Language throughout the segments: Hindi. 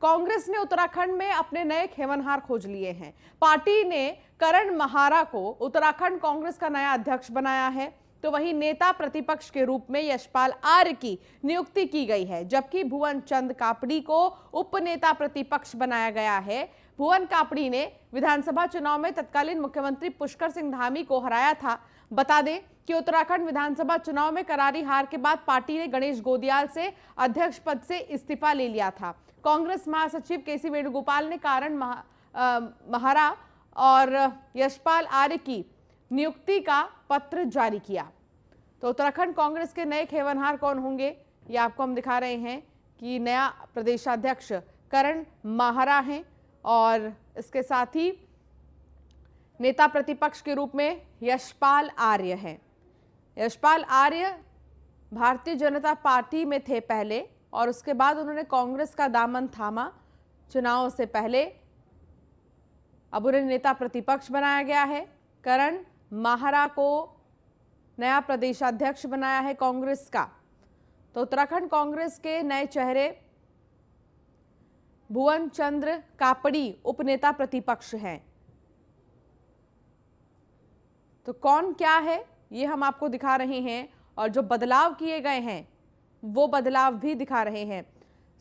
कांग्रेस ने उत्तराखंड में अपने नए खेवनहार खोज लिए हैं। पार्टी ने करण माहारा को उत्तराखंड कांग्रेस का नया अध्यक्ष बनाया है, तो वहीं नेता प्रतिपक्ष के रूप में यशपाल आर्य की नियुक्ति की गई है, जबकि भुवन चंद कापड़ी को उपनेता प्रतिपक्ष बनाया गया है। भुवन कापड़ी ने विधानसभा चुनाव में तत्कालीन मुख्यमंत्री पुष्कर सिंह धामी को हराया था। बता दें कि उत्तराखंड विधानसभा चुनाव में करारी हार के बाद पार्टी ने गणेश गोदियाल से अध्यक्ष पद से इस्तीफा ले लिया था। कांग्रेस महासचिव केसी वेणुगोपाल ने करण माहारा और यशपाल आर्य की नियुक्ति का पत्र जारी किया। तो उत्तराखंड कांग्रेस के नए खेवनहार कौन होंगे, ये आपको हम दिखा रहे हैं कि नया प्रदेशाध्यक्ष करण माहारा हैं और इसके साथ ही नेता प्रतिपक्ष के रूप में यशपाल आर्य हैं। यशपाल आर्य भारतीय जनता पार्टी में थे पहले और उसके बाद उन्होंने कांग्रेस का दामन थामा चुनाव से पहले। अब उन्हें नेता प्रतिपक्ष बनाया गया है। करण माहारा को नया प्रदेशाध्यक्ष बनाया है कांग्रेस का। तो उत्तराखंड कांग्रेस के नए चेहरे भुवन चंद्र कापड़ी उपनेता प्रतिपक्ष हैं। तो कौन क्या है ये हम आपको दिखा रहे हैं और जो बदलाव किए गए हैं वो बदलाव भी दिखा रहे हैं।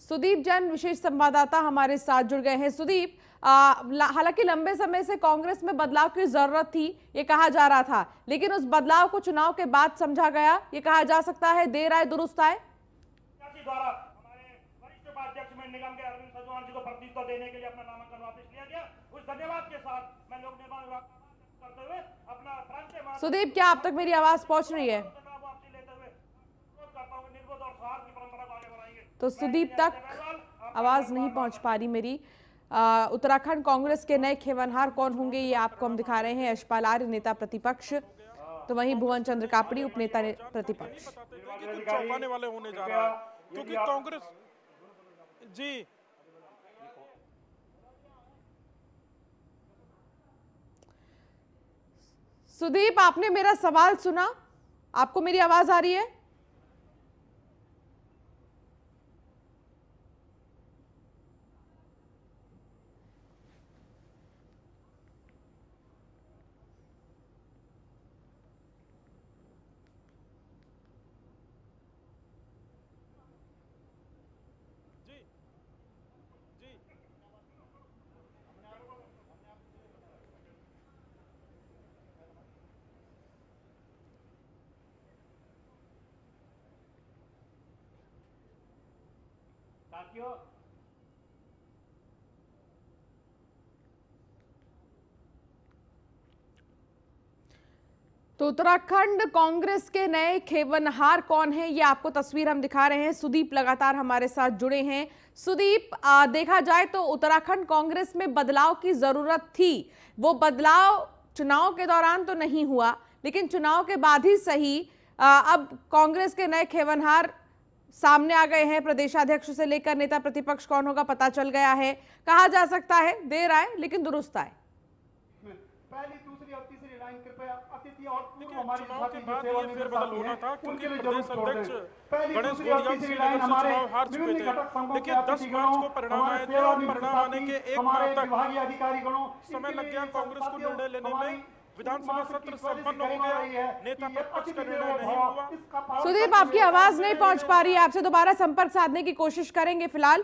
सुदीप जैन विशेष संवाददाता हमारे साथ जुड़ गए हैं। सुदीप, हालांकि लंबे समय से कांग्रेस में बदलाव की जरूरत थी, ये कहा जा रहा था, लेकिन उस बदलाव को चुनाव के बाद समझा गया, ये कहा जा सकता है देर आए दुरुस्त आए। द्वारा हमारे वरिष्ठ उपाध्यक्ष में निगम के अरविंद सजवान जी को प्रतिनिधित्व देने के लिए अपना नामांकन वापस लिया गया। उस धन्यवाद के साथ मैं लोक निर्माण विभाग करते हुए अपना सुदीप, क्या अब तक मेरी आवाज पहुंच रही है? तो सुदीप तक आवाज नहीं पहुंच पा रही मेरी। उत्तराखंड कांग्रेस के नए खेवनहार कौन होंगे ये आपको हम दिखा रहे हैं। यशपाल आर्य नेता प्रतिपक्ष, तो वहीं भुवन चंद्र कापड़ी उपनेता प्रतिपक्ष। चौंकाने वाले होने जा रहा है क्योंकि कांग्रेस जी सुदीप, आपने मेरा सवाल सुना? आपको मेरी आवाज आ रही है? तो उत्तराखंड कांग्रेस के नए खेवनहार कौन है ये आपको तस्वीर हम दिखा रहे हैं। सुदीप लगातार हमारे साथ जुड़े हैं। सुदीप, देखा जाए तो उत्तराखंड कांग्रेस में बदलाव की जरूरत थी। वो बदलाव चुनाव के दौरान तो नहीं हुआ, लेकिन चुनाव के बाद ही सही अब कांग्रेस के नए खेवनहार सामने आ गए हैं। प्रदेशाध्यक्ष से लेकर नेता प्रतिपक्ष कौन होगा पता चल गया है। कहा जा सकता है देर आए लेकिन दुरुस्त आए। पहली, दूसरी और तीसरी लाइन कृपया अतिथि और हमारी चुनाव के बाद ये फेरबदल होना था क्योंकि प्रदेश अध्यक्ष गणेश गोदियाल श्रीनगर से चुनाव हार चुके थे। देखिए 10 मार्च को परिणाम आए थे और परिणाम आने के एक माह तक समय लग गया कांग्रेस को निर्णय लेने में। विधानसभा सत्र संपन्न हो गया, नेता प्रतिपक्ष का निर्णय नहीं हुआ। सुदीप, आपकी आवाज नहीं पहुंच पा रही है, आपसे दोबारा संपर्क साधने की कोशिश करेंगे। फिलहाल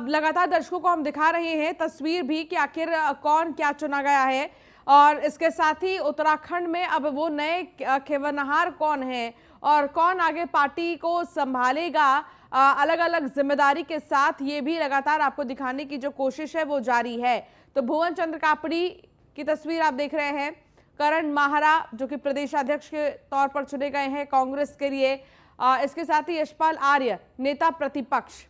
लगातार दर्शकों को हम दिखा रहे हैं तस्वीर भी कि आखिर कौन क्या चुना गया है और इसके साथ ही उत्तराखंड में अब वो नए खेवनहार कौन है और कौन आगे पार्टी को संभालेगा अलग अलग जिम्मेदारी के साथ, ये भी लगातार आपको दिखाने की जो कोशिश है वो जारी है। तो भुवन चंद्र कापड़ी की तस्वीर आप देख रहे हैं। करण माहारा जो कि प्रदेशाध्यक्ष के तौर पर चुने गए हैं कांग्रेस के लिए, इसके साथ ही यशपाल आर्य नेता प्रतिपक्ष।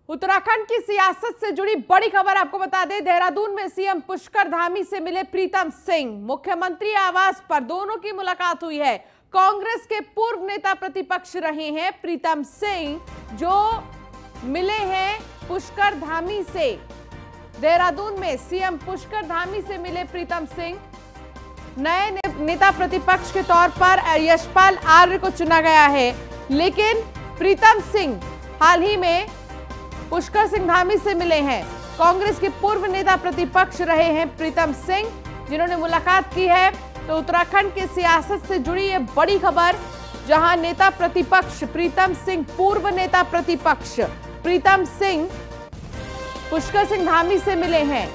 उत्तराखंड की सियासत से जुड़ी बड़ी खबर आपको बता दें, देहरादून में सीएम पुष्कर धामी से मिले प्रीतम सिंह। मुख्यमंत्री आवास पर दोनों की मुलाकात हुई है। कांग्रेस के पूर्व नेता प्रतिपक्ष रहे हैं प्रीतम सिंह, जो मिले हैं पुष्कर धामी से। देहरादून में सीएम पुष्कर धामी से मिले प्रीतम सिंह। नए नेता प्रतिपक्ष के तौर पर यशपाल आर्य को चुना गया है, लेकिन प्रीतम सिंह हाल ही में पुष्कर सिंह धामी से मिले हैं। कांग्रेस के पूर्व नेता प्रतिपक्ष रहे हैं प्रीतम सिंह, जिन्होंने मुलाकात की है। तो उत्तराखंड की सियासत से जुड़ी ये बड़ी खबर, जहां नेता प्रतिपक्ष प्रीतम सिंह, पूर्व नेता प्रतिपक्ष प्रीतम सिंह पुष्कर सिंह धामी से मिले हैं।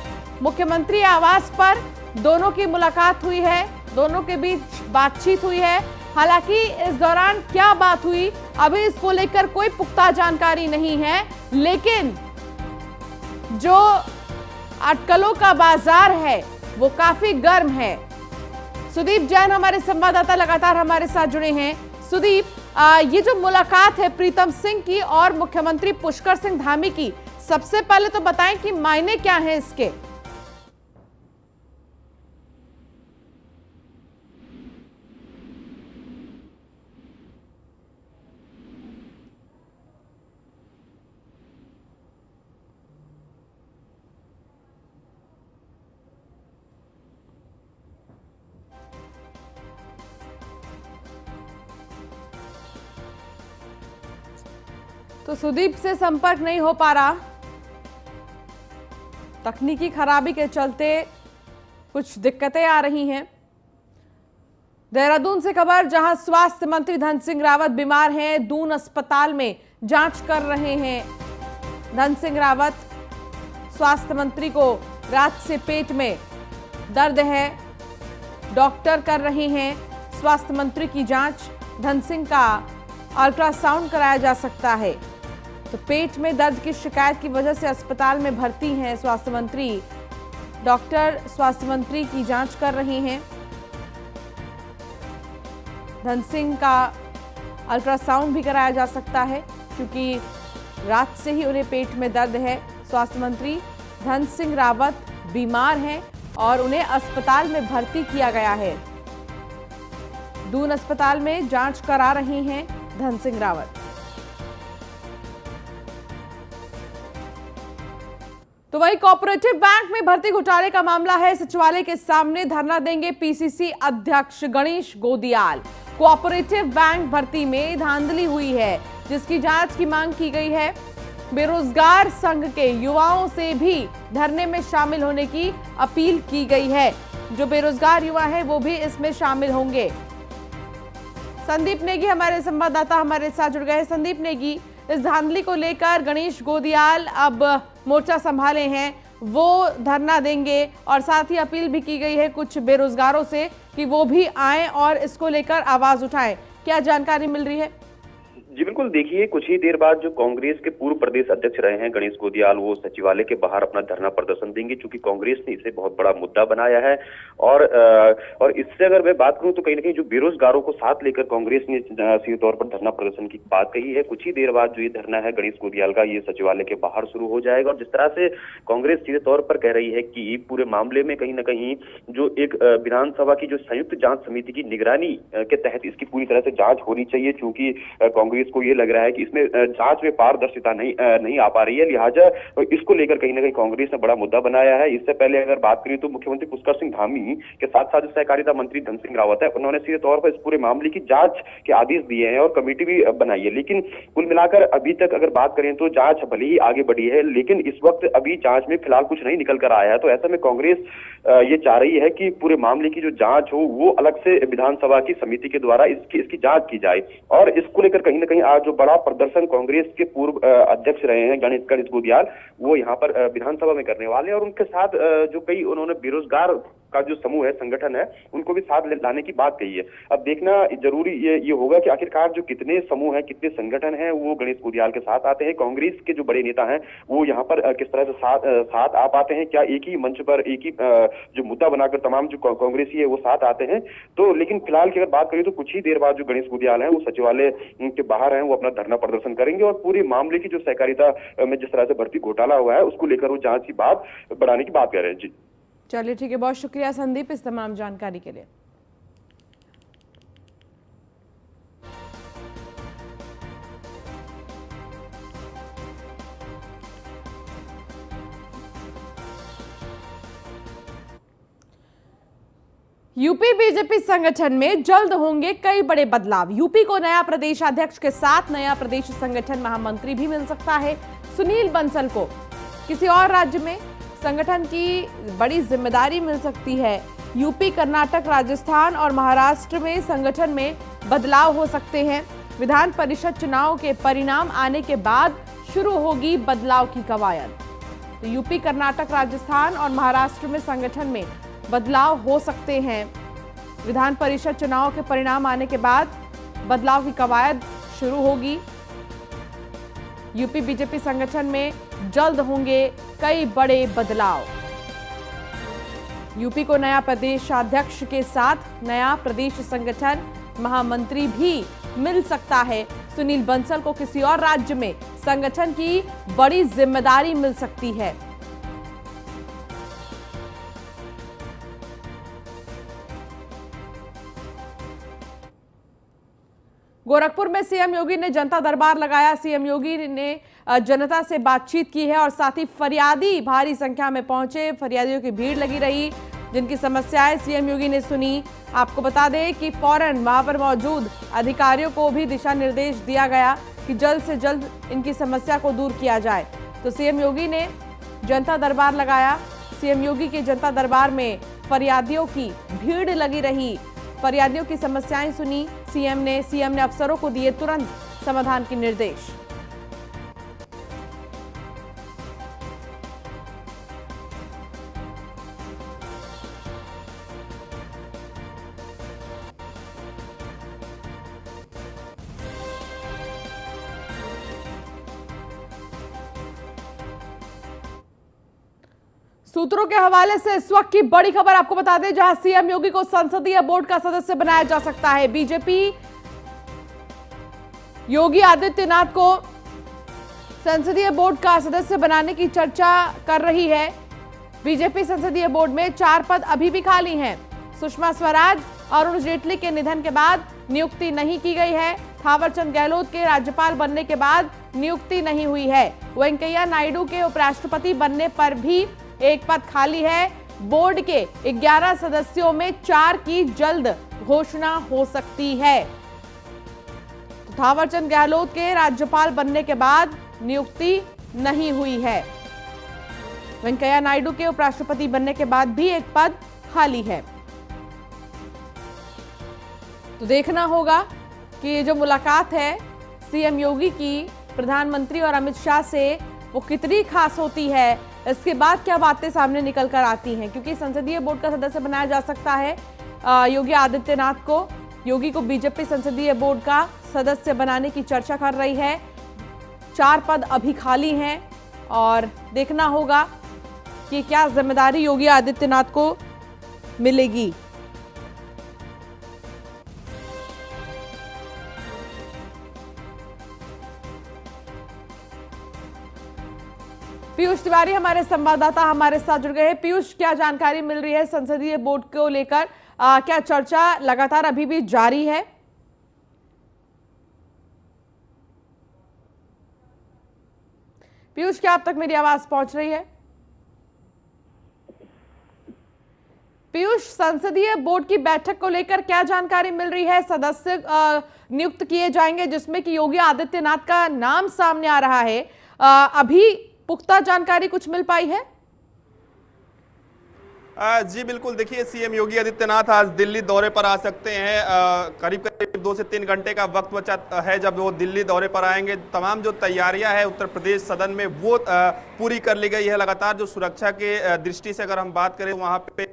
मुख्यमंत्री आवास पर दोनों की मुलाकात हुई है, दोनों के बीच बातचीत हुई है। हालांकि इस दौरान क्या बात हुई अभी इसको लेकर कोई पुख्ता जानकारी नहीं है, लेकिन जो अटकलों का बाजार है वो काफी गर्म है। सुदीप जैन हमारे संवाददाता लगातार हमारे साथ जुड़े हैं। सुदीप, ये जो मुलाकात है प्रीतम सिंह की और मुख्यमंत्री पुष्कर सिंह धामी की, सबसे पहले तो बताएं कि मायने क्या हैं इसके। तो सुदीप से संपर्क नहीं हो पा रहा, तकनीकी खराबी के चलते कुछ दिक्कतें आ रही हैं। देहरादून से खबर, जहां स्वास्थ्य मंत्री धन सिंह रावत बीमार हैं, दून अस्पताल में जांच कर रहे हैं। धन सिंह रावत, स्वास्थ्य मंत्री को रात से पेट में दर्द है, डॉक्टर कर रहे हैं स्वास्थ्य मंत्री की जांच। धन सिंह का अल्ट्रासाउंड कराया जा सकता है। तो पेट में दर्द की शिकायत की वजह से अस्पताल में भर्ती हैं स्वास्थ्य मंत्री। डॉक्टर स्वास्थ्य मंत्री की जांच कर रहे हैं। धन सिंह का अल्ट्रासाउंड भी कराया जा सकता है, क्योंकि रात से ही उन्हें पेट में दर्द है। स्वास्थ्य मंत्री धन सिंह रावत बीमार हैं और उन्हें अस्पताल में भर्ती किया गया है। दून अस्पताल में जांच करा रहे हैं धन सिंह रावत। तो वही कोऑपरेटिव बैंक में भर्ती घोटाले का मामला है। सचिवालय के सामने धरना देंगे पीसीसी अध्यक्ष गणेश गोदियाल। कोऑपरेटिव बैंक भर्ती में धांधली हुई है, जिसकी जांच की मांग की गई है। बेरोजगार संघ के युवाओं से भी धरने में शामिल होने की अपील की गई है। जो बेरोजगार युवा है वो भी इसमें शामिल होंगे। संदीप नेगी हमारे संवाददाता हमारे साथ जुड़ गए। संदीप नेगी, इस धांधली को लेकर गणेश गोदियाल अब मोर्चा संभाले हैं, वो धरना देंगे और साथ ही अपील भी की गई है कुछ बेरोजगारों से कि वो भी आएं और इसको लेकर आवाज उठाएं। क्या जानकारी मिल रही है? जी बिल्कुल, देखिए कुछ ही देर बाद जो कांग्रेस के पूर्व प्रदेश अध्यक्ष रहे हैं गणेश गोदियाल, वो सचिवालय के बाहर अपना धरना प्रदर्शन देंगे, क्योंकि कांग्रेस ने इसे बहुत बड़ा मुद्दा बनाया है। और इससे अगर मैं बात करूं तो कहीं ना कहीं जो बेरोजगारों को साथ लेकर कांग्रेस ने सीधे तौर पर धरना प्रदर्शन की बात कही है। कुछ ही देर बाद जो ये धरना है गणेश गोदियाल का, ये सचिवालय के बाहर शुरू हो जाएगा। और जिस तरह से कांग्रेस सीधे तौर पर कह रही है कि पूरे मामले में कहीं ना कहीं जो एक विधानसभा की जो संयुक्त जांच समिति की निगरानी के तहत इसकी पूरी तरह से जांच होनी चाहिए, क्योंकि कांग्रेस को ये लग रहा है कि इसमें जांच में पारदर्शिता नहीं आ पा रही है। लिहाजा इसको लेकर कहीं ना कहीं कांग्रेस ने बड़ा मुद्दा बनाया है। इससे पहले अगर बात करें तो मुख्यमंत्री पुष्कर सिंह धामी के साथ साथ सहकारिता मंत्री धन सिंह रावत है, उन्होंने सीधे तौर पर इस पूरे मामले की जांच के आदेश दिए हैं और कमेटी भी बनाई है। लेकिन कुल मिलाकर अभी तक अगर बात करें तो जांच भले ही आगे बढ़ी है, लेकिन इस वक्त अभी जांच में फिलहाल कुछ नहीं निकल कर आया है। तो ऐसे में कांग्रेस ये चाह रही है कि पूरे मामले की जो जांच हो वो अलग से विधानसभा की समिति के द्वारा इसकी जांच की जाए। और इसको लेकर कहीं ना कहीं आज जो बड़ा प्रदर्शन कांग्रेस के पूर्व अध्यक्ष रहे हैं गणेश गोदियाल, वो यहाँ पर विधानसभा में करने वाले हैं। और उनके साथ जो कई उन्होंने बेरोजगार का जो समूह है, संगठन है, उनको भी साथ लाने की बात कही है। अब देखना जरूरी ये होगा कि आखिरकार जो कितने समूह हैं, कितने संगठन हैं, वो गणेश गोदियाल के साथ आते हैं। कांग्रेस के जो बड़े नेता हैं वो यहाँ पर किस तरह से साथ आ पाते हैं, क्या एक ही मंच पर एक ही जो मुद्दा बनाकर तमाम जो कांग्रेसी है वो साथ आते हैं। तो लेकिन फिलहाल की अगर बात करें तो कुछ ही देर बाद जो गणेश गोदियाल है वो सचिवालय के बाहर है, वो अपना धरना प्रदर्शन करेंगे और पूरे मामले की जो सहकारिता में जिस तरह से भर्ती घोटाला हुआ है उसको लेकर वो जांच की बात बढ़ाने की बात कह रहे हैं। जी चलिए ठीक है, बहुत शुक्रिया संदीप इस तमाम जानकारी के लिए। यूपी बीजेपी संगठन में जल्द होंगे कई बड़े बदलाव। यूपी को नया प्रदेशाध्यक्ष के साथ नया प्रदेश संगठन महामंत्री भी मिल सकता है। सुनील बंसल को किसी और राज्य में संगठन की बड़ी जिम्मेदारी मिल सकती है। यूपी, कर्नाटक, राजस्थान और महाराष्ट्र में संगठन में बदलाव हो सकते हैं। विधान परिषद चुनाव के परिणाम आने के बाद शुरू होगी बदलाव की कवायद। तो यूपी, कर्नाटक, राजस्थान और महाराष्ट्र में संगठन में बदलाव हो सकते हैं। विधान परिषद चुनाव के परिणाम आने के बाद बदलाव की कवायद शुरू होगी। यूपी बीजेपी संगठन में जल्द होंगे कई बड़े बदलाव। यूपी को नया प्रदेशाध्यक्ष के साथ नया प्रदेश संगठन महामंत्री भी मिल सकता है। सुनील बंसल को किसी और राज्य में संगठन की बड़ी जिम्मेदारी मिल सकती है। गोरखपुर में सीएम योगी ने जनता दरबार लगाया। सीएम योगी ने जनता से बातचीत की है और साथ ही फरियादी भारी संख्या में पहुंचे। फरियादियों की भीड़ लगी रही, जिनकी समस्याएं सीएम योगी ने सुनी। आपको बता दें कि फौरन वहां पर मौजूद अधिकारियों को भी दिशा निर्देश दिया गया कि जल्द से जल्द इनकी समस्या को दूर किया जाए। तो सीएम योगी ने जनता दरबार लगाया। सीएम योगी के जनता दरबार में फरियादियों की भीड़ लगी रही, फरियादियों की समस्याएं सुनी सीएम ने अफसरों को दिए तुरंत समाधान के निर्देश। सूत्रों के हवाले से इस वक्त की बड़ी खबर आपको बता दें, जहां सीएम योगी को संसदीय बोर्ड का सदस्य बनाया जा सकता है। बीजेपी योगी आदित्यनाथ को संसदीय बोर्ड का सदस्य बनाने की चर्चा कर रही है। बीजेपी संसदीय बोर्ड में 4 पद अभी भी खाली हैं। सुषमा स्वराज और अरुण जेटली के निधन के बाद नियुक्ति नहीं की गई है। थावरचंद गहलोत के राज्यपाल बनने के बाद नियुक्ति नहीं हुई है। वेंकैया नायडू के उपराष्ट्रपति बनने पर भी एक पद खाली है। बोर्ड के 11 सदस्यों में 4 की जल्द घोषणा हो सकती है। तो थावरचंद गहलोत के राज्यपाल बनने के बाद नियुक्ति नहीं हुई है। वेंकैया नायडू के उपराष्ट्रपति बनने के बाद भी एक पद खाली है। तो देखना होगा कि ये जो मुलाकात है सीएम योगी की प्रधानमंत्री और अमित शाह से, वो कितनी खास होती है। इसके बाद क्या बातें सामने निकल कर आती हैं, क्योंकि संसदीय बोर्ड का सदस्य बनाया जा सकता है योगी आदित्यनाथ को। योगी को बीजेपी संसदीय बोर्ड का सदस्य बनाने की चर्चा कर रही है। 4 पद अभी खाली हैं और देखना होगा कि क्या जिम्मेदारी योगी आदित्यनाथ को मिलेगी। पीयूष तिवारी हमारे संवाददाता हमारे साथ जुड़ गए हैं। पीयूष, क्या जानकारी मिल रही है संसदीय बोर्ड को लेकर? क्या चर्चा लगातार अभी भी जारी है? पीयूष, क्या अब तक मेरी आवाज पहुंच रही है? पीयूष, संसदीय बोर्ड की बैठक को लेकर क्या जानकारी मिल रही है? सदस्य नियुक्त किए जाएंगे जिसमें कि योगी आदित्यनाथ का नाम सामने आ रहा है। अभी पुख्ता जानकारी कुछ मिल पाई है? जी बिल्कुल, देखिए सीएम योगी आदित्यनाथ आज दिल्ली दौरे पर आ सकते हैं। करीब 2 से 3 घंटे का वक्त बचा है जब वो दिल्ली दौरे पर आएंगे। तमाम जो तैयारियां हैं उत्तर प्रदेश सदन में वो पूरी कर ली गई है। लगातार जो सुरक्षा के दृष्टि से अगर हम बात करें वहां पे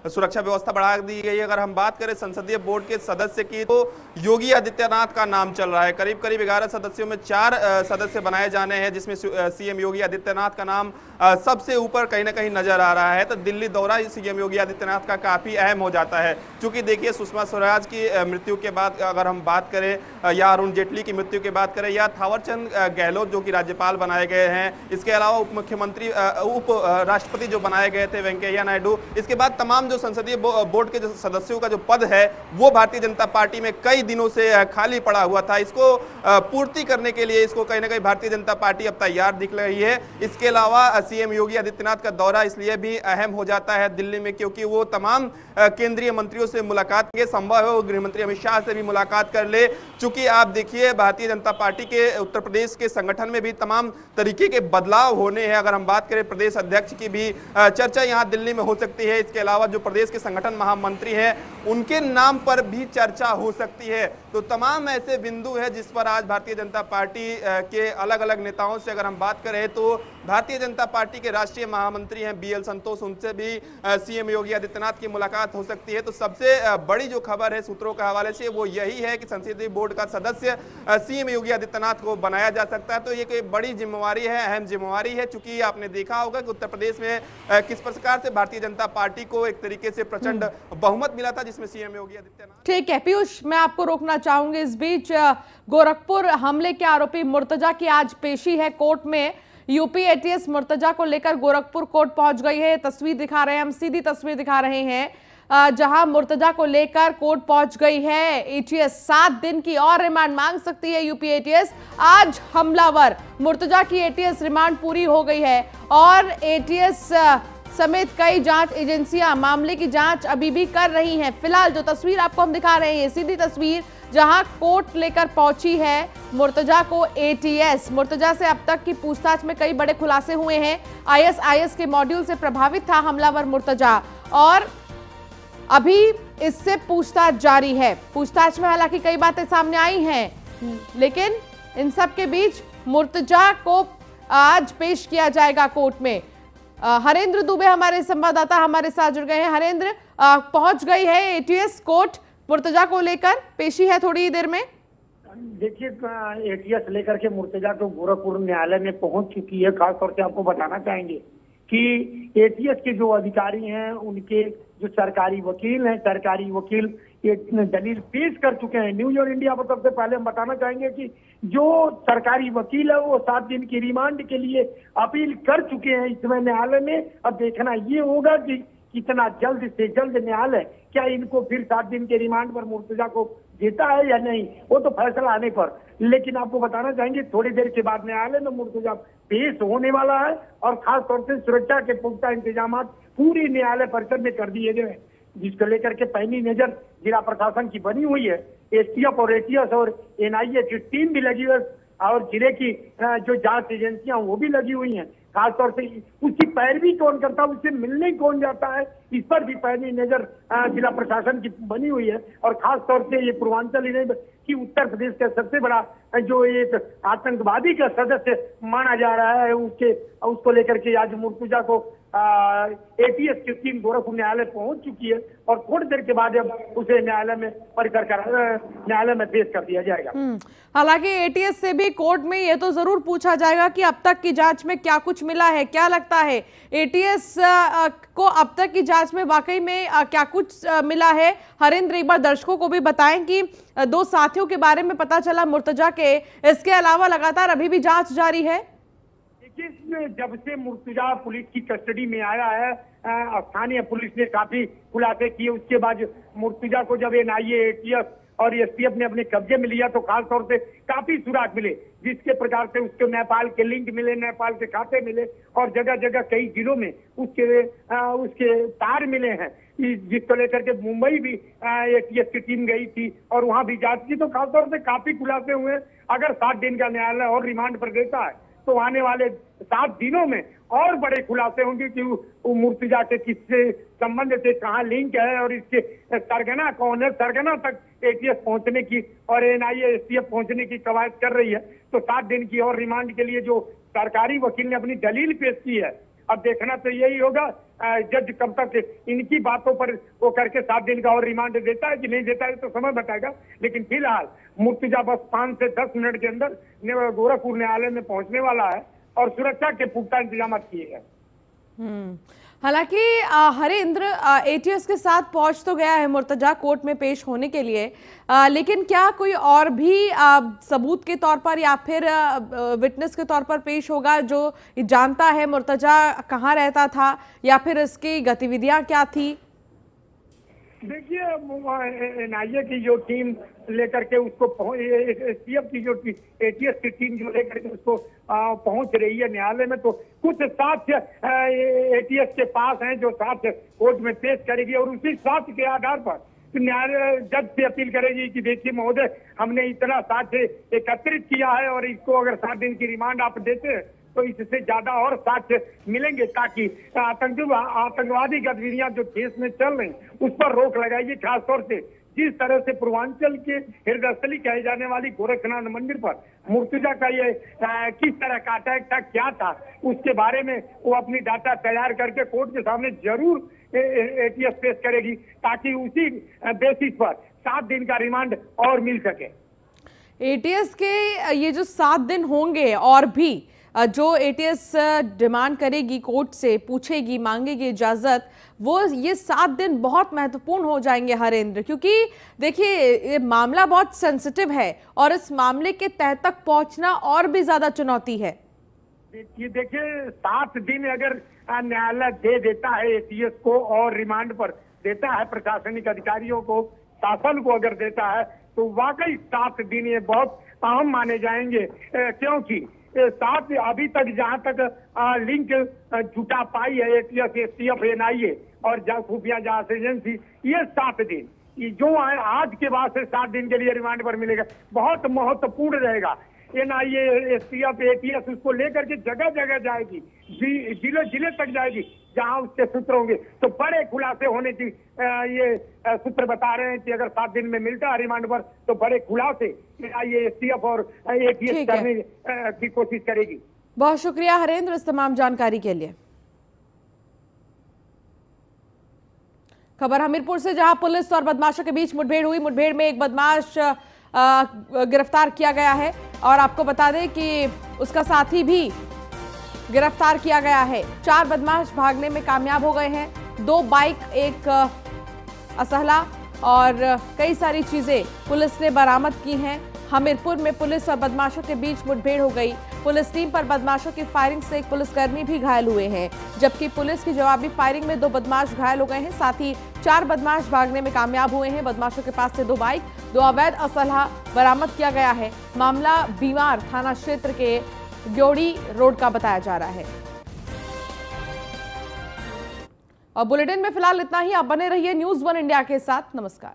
सुरक्षा व्यवस्था बढ़ा दी गई है। अगर हम बात करें संसदीय बोर्ड के सदस्य की, तो योगी आदित्यनाथ का नाम चल रहा है। करीब 11 सदस्यों में 4 सदस्य बनाए जाने हैं, जिसमें सीएम योगी आदित्यनाथ का नाम सबसे ऊपर कहीं ना कहीं नजर आ रहा है। तो दिल्ली दौरा सीएम योगी आदित्यनाथ का काफी अहम हो जाता है, क्योंकि देखिए सुषमा स्वराज की मृत्यु के बाद अगर हम बात करें या अरुण जेटली की मृत्यु की बात करें या थावरचंद गहलोत जो कि राज्यपाल बनाए गए हैं, इसके अलावा उप मुख्यमंत्री उप राष्ट्रपति जो बनाए गए थे वेंकैया नायडू, इसके बाद तमाम जो संसदीय बोर्ड के जो सदस्यों का जो पद है वो भारतीय जनता पार्टी में कई दिनों से खाली पड़ा हुआ था। इसको पूर्ति करने के लिए इसको कहीं ना कहीं भारतीय जनता पार्टी अब तैयार दिख रही है। इसके अलावा सीएम योगी आदित्यनाथ का दौरा इसलिए भी अहम हो जाता है दिल्ली में, क्योंकि वो तमाम केंद्रीय मंत्रियों से मुलाकात के संभव है, वो गृह मंत्री अमित शाह से भी मुलाकात कर ले। चूंकि आप देखिए भारतीय जनता पार्टी के उत्तर प्रदेश के संगठन में भी तमाम तरीके के बदलाव होने हैं। अगर हम बात करें प्रदेश अध्यक्ष की भी चर्चा यहाँ दिल्ली में हो सकती है। इसके अलावा जो प्रदेश के संगठन महामंत्री हैं उनके नाम पर भी चर्चा हो सकती है। तो तमाम ऐसे बिंदु है जिस पर आज भारतीय जनता पार्टी के अलग अलग नेताओं से अगर हम बात करें तो भारतीय जनता पार्टी के राष्ट्रीय महामंत्री हैं BL संतोष, उनसे भी सीएम योगी आदित्यनाथ की मुलाकात हो सकती है। तो सबसे बड़ी जो खबर है सूत्रों के हवाले से वो यही है कि संसदीय बोर्ड का सदस्य सीएम योगी आदित्यनाथ को बनाया जा सकता है। तो ये कोई बड़ी जिम्मेवारी है, अहम जिम्मेवारी है, चूंकि आपने देखा होगा कि उत्तर प्रदेश में किस प्रकार से भारतीय जनता पार्टी को एक तरीके से प्रचंड बहुमत मिला था जिसमें सीएम योगी आदित्यनाथ। ठीक है पीयूष, मैं आपको रोकना चाहूंगी। इस बीच गोरखपुर हमले के आरोपी मुर्तजा की आज पेशी है कोर्ट में। यूपी ATS मुर्तजा को लेकर गोरखपुर कोर्ट पहुंच गई है। तस्वीर दिखा रहे हैं, हम सीधी तस्वीर दिखा रहे हैं जहां मुर्तजा को लेकर कोर्ट पहुंच गई है ATS। 7 दिन की और रिमांड मांग सकती है यूपी ATS। आज हमलावर मुर्तजा की ATS रिमांड पूरी हो गई है और ATS समेत कई जांच एजेंसियां मामले की जांच अभी भी कर रही हैं। फिलहाल जो तस्वीर आपको हम दिखा रहे हैं सीधी तस्वीर जहां कोर्ट लेकर पहुंची है मुर्तजा को ATS। मुर्तजा से अब तक की पूछताछ में कई बड़े खुलासे हुए हैं। ISIS के मॉड्यूल से प्रभावित था हमलावर मुर्तजा और अभी इससे पूछताछ जारी है। पूछताछ में हालांकि कई बातें सामने आई हैं, लेकिन इन सब के बीच मुर्तजा को आज पेश किया जाएगा कोर्ट में। हरेंद्र दुबे हमारे संवाददाता हमारे साथ जुड़ गए हैं। हरेंद्र, पहुंच गई है ATS कोर्ट मुर्तजा को लेकर, पेशी है थोड़ी देर में। देखिए ATS लेकर के मुर्तजा को गोरखपुर न्यायालय में पहुंच चुकी है। खासतौर से आपको बताना चाहेंगे कि ATS के जो अधिकारी हैं उनके जो सरकारी वकील हैं, सरकारी वकील एक दलील पेश कर चुके हैं। न्यूज और इंडिया पर सबसे पहले हम बताना चाहेंगे कि जो सरकारी वकील है वो 7 दिन की रिमांड के लिए अपील कर चुके हैं इसमें न्यायालय में। अब देखना ये होगा कि कितना जल्द से जल्द न्यायालय क्या इनको फिर 7 दिन के रिमांड पर मुर्तजा को देता है या नहीं, वो तो फैसला आने पर। लेकिन आपको बताना चाहेंगे थोड़ी देर के बाद न्यायालय में मुर्तजा पेश होने वाला है और खास तौर से सुरक्षा के पुख्ता इंतजाम पूरी न्यायालय परिसर में कर दिए गए हैं, जिसको लेकर के पैनी नजर जिला प्रशासन की बनी हुई है। STF और ATS और NIA की टीम भी लगी है और जिले की जो जांच एजेंसियां वो भी लगी हुई हैं। खासतौर से उसकी पैरवी कौन करता है, उससे मिलने कौन जाता है, इस पर भी पैनी नजर जिला प्रशासन की बनी हुई है। और खास तौर से ये पूर्वांचल ही नहीं कि उत्तर प्रदेश का सबसे बड़ा जो एक आतंकवादी का सदस्य माना जा रहा है उसको लेकर के आज मुर्तजा को ATS की टीम गोरखपुर न्यायालय पहुंच चुकी है और थोड़ी देर के बाद अब उसे न्यायालय में न्यायालय में पेश कर दिया जाएगा। हालांकि ATS से भी कोर्ट में ये तो जरूर पूछा जाएगा कि अब तक की जांच में क्या कुछ मिला है। क्या लगता है ATS को अब तक की जांच में वाकई में क्या कुछ मिला है? हरेंद्र, एक बार दर्शकों को भी बताएं कि 2 साथियों के बारे में पता चला मुर्तजा के, इसके अलावा लगातार अभी भी जांच जारी है। जब से मुर्तजा पुलिस की कस्टडी में आया है स्थानीय पुलिस ने काफी खुलासे किए। उसके बाद मुर्तजा को जब NIA, ATS और STF ने अपने कब्जे में लिया तो खास तौर से काफी सुराग मिले, जिसके प्रकार से उसको नेपाल के लिंक मिले, नेपाल के खाते मिले और जगह जगह कई जिलों में उसके तार मिले हैं, जिसको लेकर के मुंबई भी ATS की टीम गई थी और वहां भी जांच की। तो खासतौर से काफी खुलासे हुए। अगर 7 दिन का न्यायालय और रिमांड पर देता है तो आने वाले 7 दिनों में और बड़े खुलासे होंगे कि मुर्तजा के किससे संबंध से, कहाँ लिंक है और इसके सरगना कौन है। सरगना तक ATS पहुंचने की और NIA, STF पहुंचने की कवायद कर रही है। तो 7 दिन की और रिमांड के लिए जो सरकारी वकील ने अपनी दलील पेश की है, अब देखना तो यही होगा जज कब तक इनकी बातों पर वो करके 7 दिन का और रिमांड देता है कि नहीं देता है तो समय बताएगा। लेकिन फिलहाल मुर्तजा बस 5 से 10 मिनट के अंदर गोरखपुर न्यायालय में पहुंचने वाला है और सुरक्षा के पुख्ता इंतजाम किए हैं। हालांकि हरेंद्र एटीएस के साथ पहुंच तो गया है मुर्तजा कोर्ट में पेश होने के लिए, लेकिन क्या कोई और भी सबूत के तौर पर या फिर विटनेस के तौर पर पेश होगा जो जानता है मुर्तजा कहाँ रहता था या फिर इसकी गतिविधियां क्या थी? देखिए, एनआईए की जो टीम लेकर के उसको एसटीएफ की जो एटीएस की टीम जो लेकर के उसको पहुंच रही है न्यायालय में, तो कुछ साक्ष्य एटीएस के पास हैं जो साक्ष्य कोर्ट में पेश करेगी और उसी साक्ष्य के आधार पर न्यायालय जज से अपील करेगी कि देखिए महोदय, हमने इतना साक्ष्य एकत्रित किया है और इसको अगर 7 दिन की रिमांड आप देते हैं तो इससे ज्यादा और साक्ष्य मिलेंगे ताकि आतंकवादी गतिविधियां जो देश में चल रही उस पर रोक लगाइए। खासतौर से जिस तरह से पूर्वांचल के हृदयस्थली कहे जाने वाली गोरखनाथ मंदिर पर मुर्तजा का ये किस तरह का अटैक था, क्या था, उसके बारे में वो अपनी डाटा तैयार करके कोर्ट के सामने जरूर एटीएस पेश करेगी ताकि उसी बेसिस पर 7 दिन का रिमांड और मिल सके। एटीएस के ये जो 7 दिन होंगे और भी जो एटीएस डिमांड करेगी कोर्ट से, पूछेगी, मांगेगी इजाजत, वो ये 7 दिन बहुत महत्वपूर्ण हो जाएंगे हरेंद्र, क्योंकि देखिए ये मामला बहुत सेंसिटिव है और इस मामले के तह तक पहुंचना और भी ज्यादा चुनौती है। देखिए 7 दिन अगर न्यायालय दे देता है एटीएस को और रिमांड पर देता है प्रशासनिक अधिकारियों को, शासन को अगर देता है तो वाकई 7 दिन ये बहुत अहम माने जाएंगे, क्योंकि साथ अभी तक जहां तक लिंक जुटा पाई है एटीएस, एसटीएफ, एनआईए और खुफिया जांच एजेंसी, ये 7 दिन जो आज के बाद से 7 दिन के लिए रिमांड पर मिलेगा बहुत महत्वपूर्ण रहेगा। एनआईए, एसटीएफ, एटीएस उसको लेकर के जगह जगह जाएगी, जिले जिले तक जाएगी जहां उसके सूत्र होंगे, तो बड़े खुलासे होने की ये सूत्र बता रहे हैं कि अगर 7 दिन में मिलता है रिमांड पर तो बड़े खुलासे एनआईए, एसटीएफ और एटीएस करने की कोशिश करेगी। बहुत शुक्रिया हरेंद्र इस तमाम जानकारी के लिए। खबर हमीरपुर से, जहां पुलिस और बदमाशों के बीच मुठभेड़ हुई। मुठभेड़ में एक बदमाश गिरफ्तार किया गया है और आपको बता दें कि उसका साथी भी गिरफ्तार किया गया है। 4 बदमाश भागने में कामयाब हो गए हैं। 2 बाइक, एक असहला और कई सारी चीजें पुलिस ने बरामद की हैं। हमीरपुर में पुलिस और बदमाशों के बीच मुठभेड़ हो गई। पुलिस टीम पर बदमाशों की फायरिंग से एक पुलिसकर्मी भी घायल हुए हैं, जबकि पुलिस की जवाबी फायरिंग में 2 बदमाश घायल हो गए हैं। साथ ही 4 बदमाश भागने में कामयाब हुए हैं। बदमाशों के पास से 2 बाइक, 2 अवैध असलहा बरामद किया गया है। मामला बीमार थाना क्षेत्र के ग्योड़ी रोड का बताया जा रहा है। और बुलेटिन में फिलहाल इतना ही। आप बने रहिए न्यूज़ 1 इंडिया के साथ। नमस्कार।